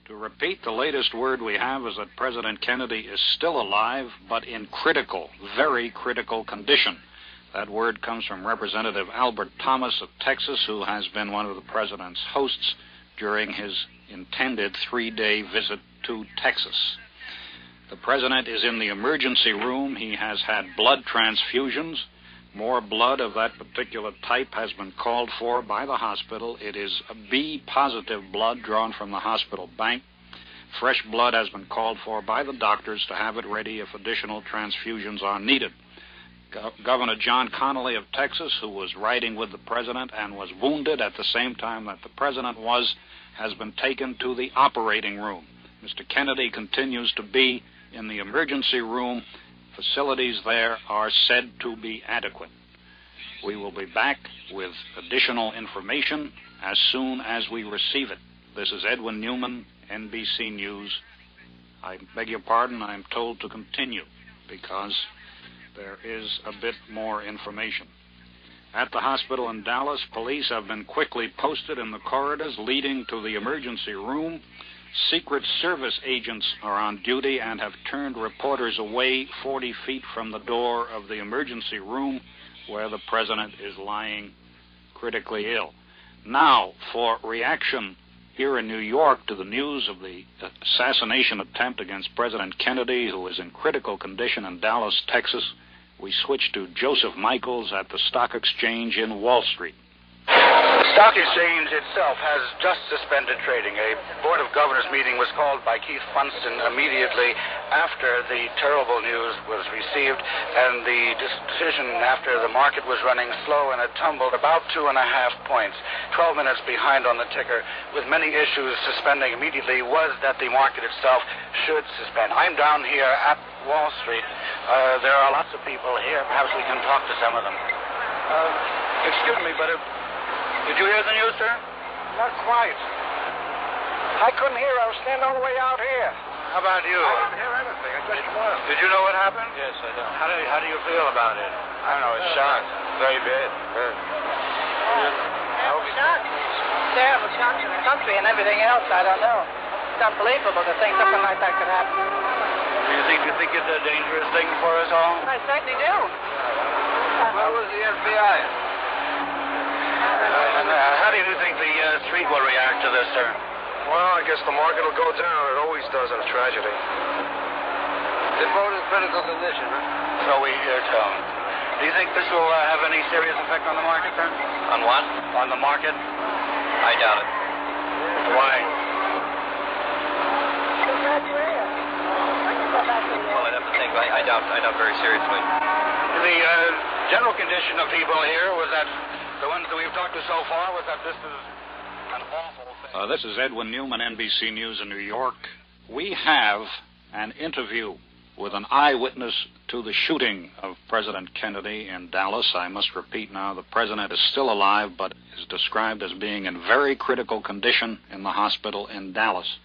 To repeat, the latest word we have is that President Kennedy is still alive, but in critical, very critical condition. That word comes from Representative Albert Thomas of Texas, who has been one of the president's hosts during his intended 3-day visit to Texas. The president is in the emergency room. He has had blood transfusions. More blood of that particular type has been called for by the hospital. It is a B-positive blood drawn from the hospital bank. Fresh blood has been called for by the doctors to have it ready if additional transfusions are needed. Governor John Connally of Texas, who was riding with the president and was wounded at the same time that the president was, has been taken to the operating room. Mr. Kennedy continues to be in the emergency room. Facilities there are said to be adequate. We will be back with additional information as soon as we receive it. This is Edwin Newman, NBC News. I beg your pardon, I am told to continue because there is a bit more information. At the hospital in Dallas, police have been quickly posted in the corridors leading to the emergency room. Secret Service agents are on duty and have turned reporters away 40 feet from the door of the emergency room where the president is lying critically ill. Now, for reaction here in New York to the news of the assassination attempt against President Kennedy, who is in critical condition in Dallas, Texas, we switch to Joseph Michaels at the Stock Exchange in Wall Street. The Stock Exchange itself has just suspended trading. A Board of Governors meeting was called by Keith Funston immediately after the terrible news was received, and the decision after the market was running slow and it tumbled about 2.5 points, 12 minutes behind on the ticker, with many issues suspending immediately, was that the market itself should suspend. I'm down here at Wall Street. There are lots of people here. Perhaps we can talk to some of them. Excuse me, but did you hear the news, sir? Not quite. I couldn't hear. I was standing all the way out here. How about you? I didn't hear anything. I just was. Did you know what happened? Yes, I did. How do you feel about it? I don't know. It's shocked. Very bad. Shock. Terrible shock to the country and everything else. I don't know. It's unbelievable to think something like that could happen. Do you think it's a dangerous thing for us all? I certainly do. Where was the FBI? How do you think the street will react to this, sir? Well, I guess the market will go down. It always does in a tragedy. The vote in critical condition, huh? So we hear told. Do you think this will have any serious effect on the market, sir? On what? On the market? I doubt it. Why? Well, I'd have to think. I doubt very seriously. The general condition of people here was that the ones that we've talked to so far was that this is an awful thing. This is Edwin Newman, NBC News in New York. We have an interview with an eyewitness to the shooting of President Kennedy in Dallas. I must repeat now, the president is still alive, but is described as being in very critical condition in the hospital in Dallas.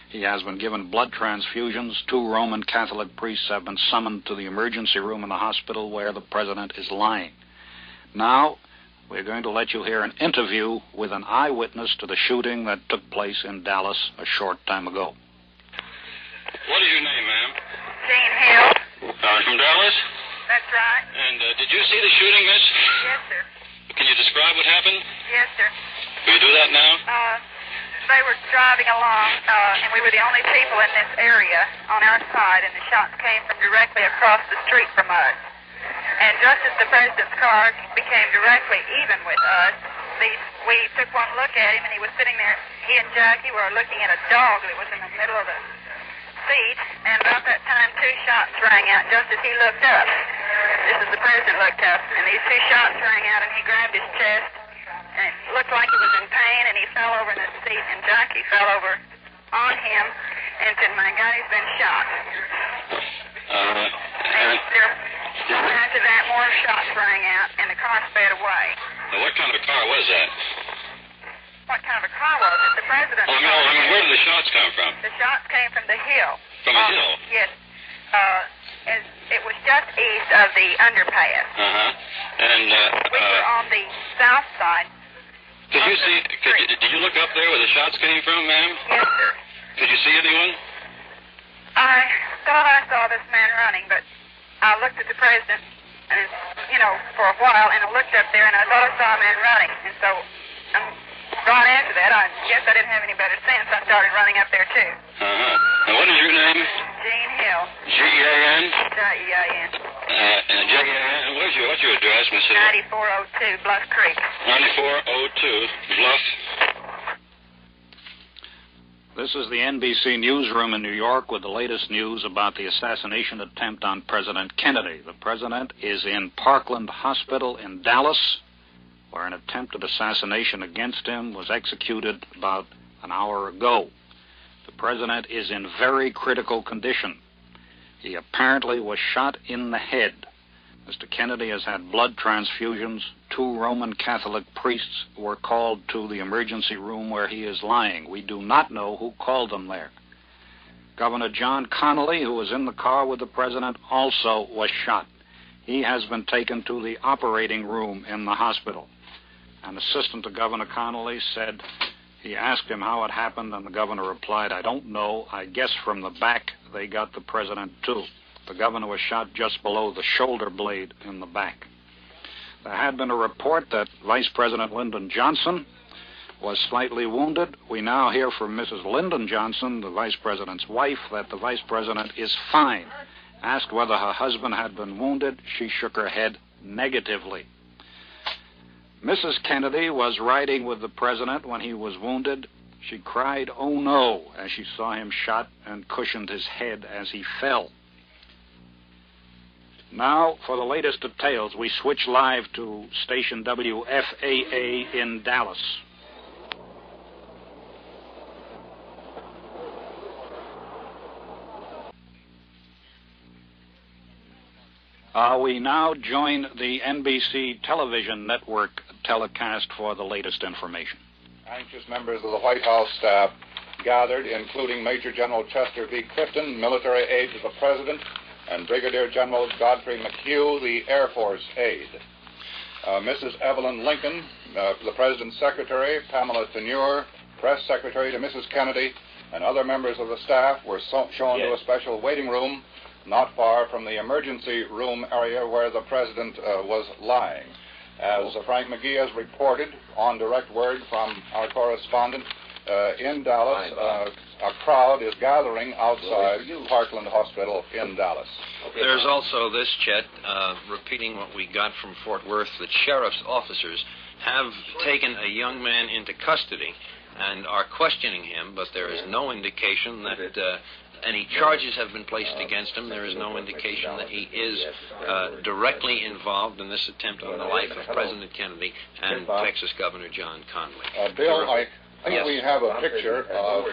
He has been given blood transfusions. 2 Roman Catholic priests have been summoned to the emergency room in the hospital where the president is lying. Now, we're going to let you hear an interview with an eyewitness to the shooting that took place in Dallas a short time ago. What is your name, ma'am? Jane Hill. From Dallas? That's right. And did you see the shooting, miss? Yes, sir. Can you describe what happened? Yes, sir. Can you do that now? They were driving along, and we were the only people in this area on our side, and the shots came from directly across the street from us. And just as the president's car became directly even with us, we took one look at him, and he was sitting there. He and Jackie were looking at a dog that was in the middle of the seat, and about that time 2 shots rang out just as he looked up. This is the president looked up, and these 2 shots rang out, and he grabbed his chest, and it looked like he was in pain, and he fell over in the seat, and Jackie fell over on him and said, "My God, he's been shot." And after that, more shots rang out, and the car sped away. Now, what kind of a car was that? What kind of a car was it? The president's car. I mean, where did the shots come from? The shots came from the hill. From a hill? Yes. It was just east of the underpass. And we were on the south side. Did you look up there where the shots came from, ma'am? Yes, sir. Did you see anyone? I thought I saw this man running, but I looked at the president, and for a while, and I looked up there, and I thought I saw a man running. And so, right after that, I guess I didn't have any better sense. I started running up there, too. Uh-huh. And what is your name? Jean Hill. G-E-A-N? J-E-A-N. J-E-A-N. What's your address, Miss Hill? 9402 Bluff Creek. 9402 Bluff. This is the NBC newsroom in New York with the latest news about the assassination attempt on President Kennedy. The president is in Parkland Hospital in Dallas, where an attempted assassination against him was executed about an hour ago. The president is in very critical condition. He apparently was shot in the head. Mr. Kennedy has had blood transfusions. 2 Roman Catholic priests were called to the emergency room where he is lying. We do not know who called them there. Governor John Connally, who was in the car with the president, also was shot. He has been taken to the operating room in the hospital. An assistant to Governor Connally said he asked him how it happened, and the governor replied, "I don't know. I guess from the back they got the president too." The governor was shot just below the shoulder blade in the back. There had been a report that Vice President Lyndon Johnson was slightly wounded. We now hear from Mrs. Lyndon Johnson, the Vice President's wife, that the Vice President is fine. Asked whether her husband had been wounded, she shook her head negatively. Mrs. Kennedy was riding with the president when he was wounded. She cried, "Oh no," as she saw him shot and cushioned his head as he fell. Now, for the latest details, we switch live to station WFAA in Dallas. We now join the NBC television network telecast for the latest information. Anxious members of the White House staff gathered, including Major General Chester V. Clifton, military aide to the President, and Brigadier General Godfrey McHugh, the Air Force aide. Mrs. Evelyn Lincoln, the President's Secretary, Pamela Tenure, Press Secretary to Mrs. Kennedy, and other members of the staff were shown to a special waiting room not far from the emergency room area where the President was lying. As Frank McGee has reported on direct word from our correspondent in Dallas, a crowd is gathering outside Parkland Hospital in Dallas. There's also this, Chet, repeating what we got from Fort Worth, that sheriff's officers have taken a young man into custody and are questioning him, but there is no indication that any charges have been placed against him. There is no indication that he is directly involved in this attempt on the life of President Kennedy and Texas Governor John Connally. Bill, I think we have a picture of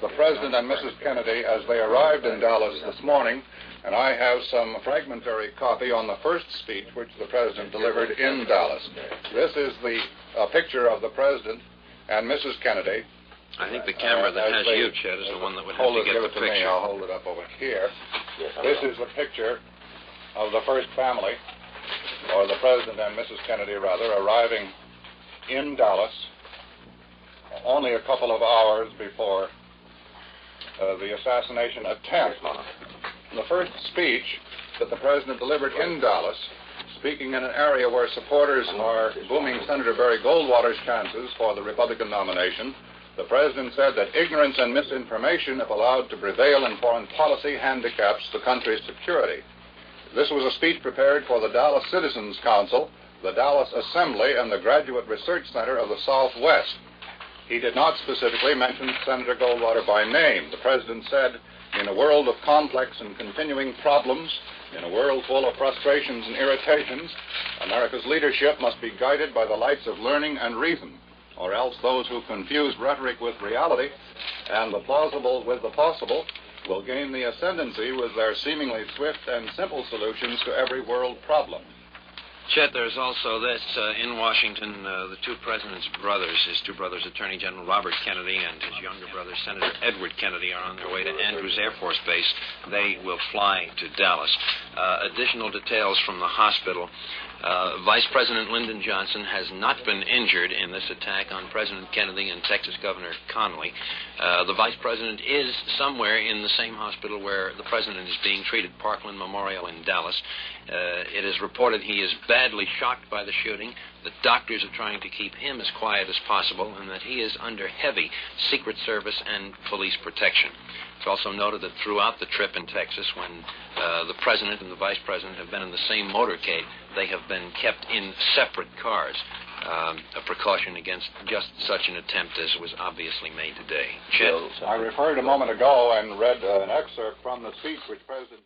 the President and Mrs. Kennedy as they arrived in Dallas this morning, and I have some fragmentary copy on the first speech which the President delivered in Dallas. This is the picture of the President and Mrs. Kennedy. I think the camera that has you, Chet, is the one that would have to get the picture. Me. I'll hold it up over here. This is the picture of the first family, or the President and Mrs. Kennedy, rather, arriving in Dallas only a couple of hours before the assassination attempt. The first speech that the President delivered in Dallas, speaking in an area where supporters are booming Senator Barry Goldwater's chances for the Republican nomination, the President said that ignorance and misinformation, if allowed to prevail in foreign policy, handicaps the country's security. This was a speech prepared for the Dallas Citizens Council, the Dallas Assembly, and the Graduate Research Center of the Southwest. He did not specifically mention Senator Goldwater by name. The President said, "In a world of complex and continuing problems, in a world full of frustrations and irritations, America's leadership must be guided by the lights of learning and reason, or else those who confuse rhetoric with reality and the plausible with the possible will gain the ascendancy with their seemingly swift and simple solutions to every world problem." Chet, there's also this. In Washington, the two president's brothers, his two brothers, Attorney General Robert Kennedy and his younger brother, Senator Edward Kennedy, are on their way to Andrews Air Force Base. They will fly to Dallas. Additional details from the hospital. Vice President Lyndon Johnson has not been injured in this attack on President Kennedy and Texas Governor Connally. The Vice President is somewhere in the same hospital where the President is being treated, Parkland Memorial in Dallas. It is reported he is badly shocked by the shooting, that doctors are trying to keep him as quiet as possible, and that he is under heavy Secret Service and police protection. It's also noted that throughout the trip in Texas, when the President and the Vice President have been in the same motorcade, they have been kept in separate cars, a precaution against just such an attempt as was obviously made today. Chet? I referred a moment ago and read an excerpt from the speech which President